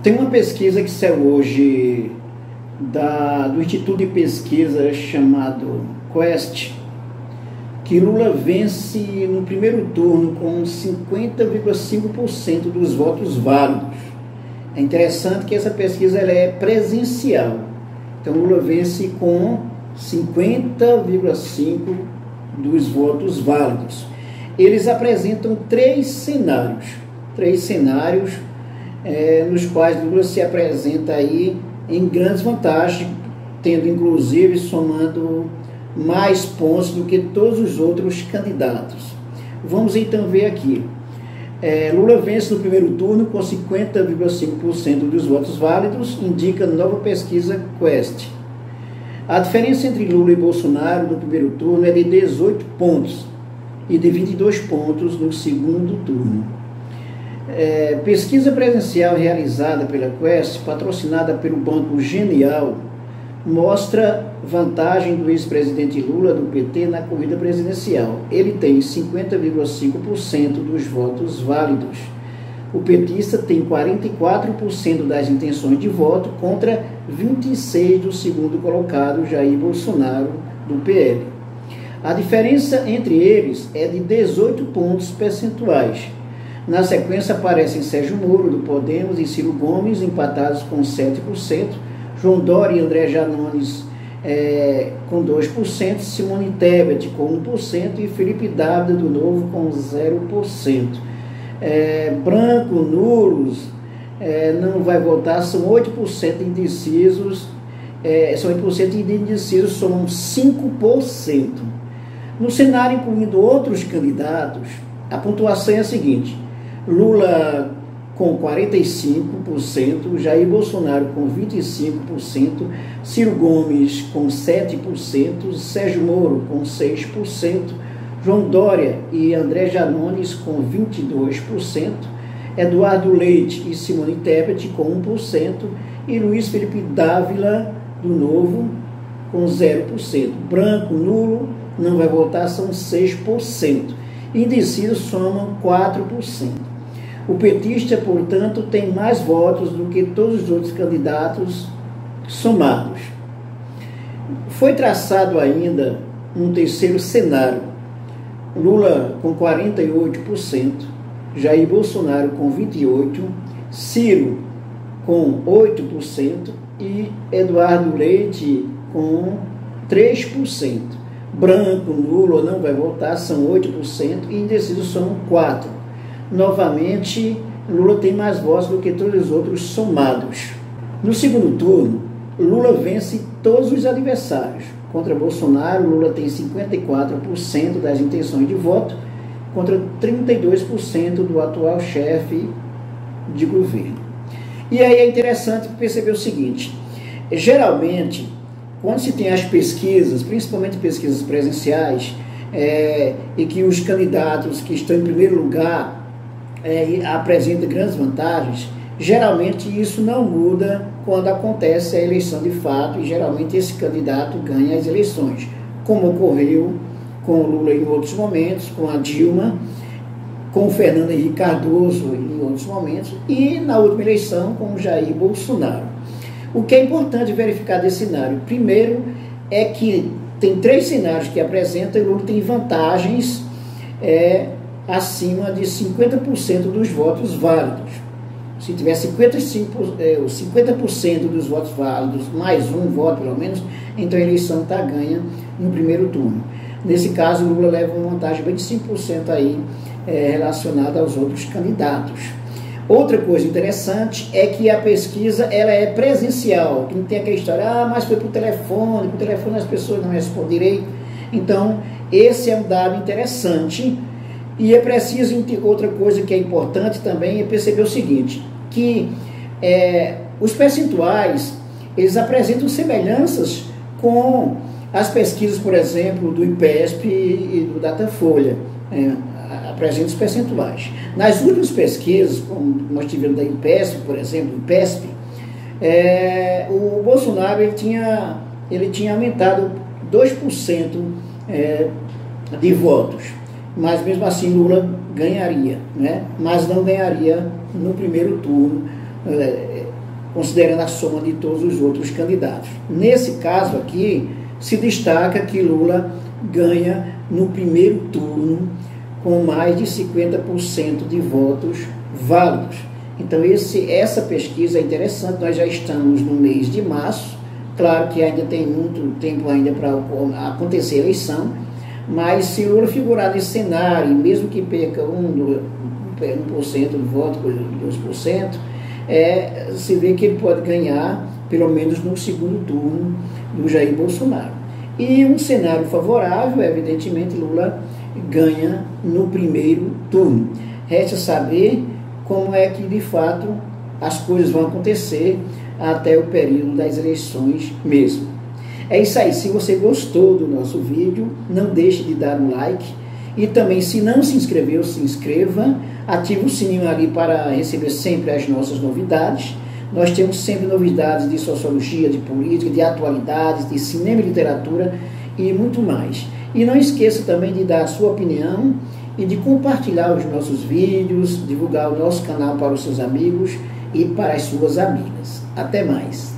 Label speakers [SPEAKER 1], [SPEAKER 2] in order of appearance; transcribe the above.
[SPEAKER 1] Tem uma pesquisa que saiu hoje do Instituto de Pesquisa chamado Quest, que Lula vence no primeiro turno com 50,5% dos votos válidos. É interessante que essa pesquisa ela é presencial. Então Lula vence com 50,5% dos votos válidos. Eles apresentam três cenários nos quais Lula se apresenta aí em grandes vantagens, tendo inclusive somando mais pontos do que todos os outros candidatos. Vamos então ver aqui. Lula vence no primeiro turno com 50,5% dos votos válidos, indica nova pesquisa Quest. A diferença entre Lula e Bolsonaro no primeiro turno é de 18 pontos e de 22 pontos no segundo turno. Pesquisa presencial realizada pela Quest, patrocinada pelo Banco Genial, mostra vantagem do ex-presidente Lula do PT na corrida presidencial. Ele tem 50,5% dos votos válidos. O petista tem 44% das intenções de voto contra 26% do segundo colocado, Jair Bolsonaro, do PL. A diferença entre eles é de 18 pontos percentuais. Na sequência aparecem Sérgio Moro, do Podemos, e Ciro Gomes, empatados com 7%, João Dória e André Janones com 2%, Simone Tebet com 1% e Felipe Dávila, do Novo, com 0%. Branco, nulos, não vai votar, são 8% indecisos, são 8% de indecisos, somam 5%. No cenário incluindo outros candidatos, a pontuação é a seguinte: Lula com 45%, Jair Bolsonaro com 25%, Ciro Gomes com 7%, Sérgio Moro com 6%, João Dória e André Janones com 22%, Eduardo Leite e Simone Tebet com 1% e Luiz Felipe Dávila, do Novo, com 0%. Branco, nulo, não vai votar, são 6%. Indecisos somam 4%. O petista, portanto, tem mais votos do que todos os outros candidatos somados. Foi traçado ainda um terceiro cenário: Lula com 48%, Jair Bolsonaro com 28%, Ciro com 8% e Eduardo Leite com 3%. Branco, nulo, não vai votar, são 8% e indecisos são 4%. Novamente, Lula tem mais votos do que todos os outros somados. No segundo turno, Lula vence todos os adversários. Contra Bolsonaro, Lula tem 54% das intenções de voto, contra 32% do atual chefe de governo. E aí é interessante perceber o seguinte: geralmente, quando se tem as pesquisas, principalmente pesquisas presenciais, e que os candidatos que estão em primeiro lugar apresentam grandes vantagens, geralmente isso não muda quando acontece a eleição de fato, e geralmente esse candidato ganha as eleições, como ocorreu com o Lula em outros momentos, com a Dilma, com o Fernando Henrique Cardoso em outros momentos, e na última eleição com o Jair Bolsonaro. O que é importante verificar desse cenário, primeiro, é que tem três cenários que apresentam, e Lula tem vantagens acima de 50% dos votos válidos. Se tiver 50% dos votos válidos, mais um voto pelo menos, então a eleição está ganha no primeiro turno. Nesse caso, Lula leva uma vantagem bem de 5% aí, relacionada aos outros candidatos. Outra coisa interessante é que a pesquisa ela é presencial, que não tem aquela história, mas foi por telefone as pessoas não respondem direito. Então, esse é um dado interessante. E é preciso, outra coisa que é importante também, é perceber o seguinte, que os percentuais, eles apresentam semelhanças com as pesquisas, por exemplo, do IPESP e do Datafolha, apresentam os percentuais. Nas últimas pesquisas, como nós tivemos da IPESP, por exemplo, o Bolsonaro ele tinha aumentado 2% de votos. Mas mesmo assim Lula ganharia, né? Mas não ganharia no primeiro turno, considerando a soma de todos os outros candidatos. Nesse caso aqui, se destaca que Lula ganha no primeiro turno com mais de 50% de votos válidos. Então essa pesquisa é interessante, nós já estamos no mês de março, claro que ainda tem muito tempo ainda para acontecer a eleição, mas se Lula figurar nesse cenário, mesmo que perca 1% do voto, 2%, se vê que ele pode ganhar, pelo menos no segundo turno, do Jair Bolsonaro. E um cenário favorável, evidentemente, Lula ganha no primeiro turno. Resta saber como é que, de fato, as coisas vão acontecer até o período das eleições mesmo. É isso aí. Se você gostou do nosso vídeo, não deixe de dar um like. E também, se não se inscreveu, se inscreva. Ative o sininho ali para receber sempre as nossas novidades. Nós temos sempre novidades de sociologia, de política, de atualidades, de cinema e literatura e muito mais. E não esqueça também de dar a sua opinião e de compartilhar os nossos vídeos, divulgar o nosso canal para os seus amigos e para as suas amigas. Até mais!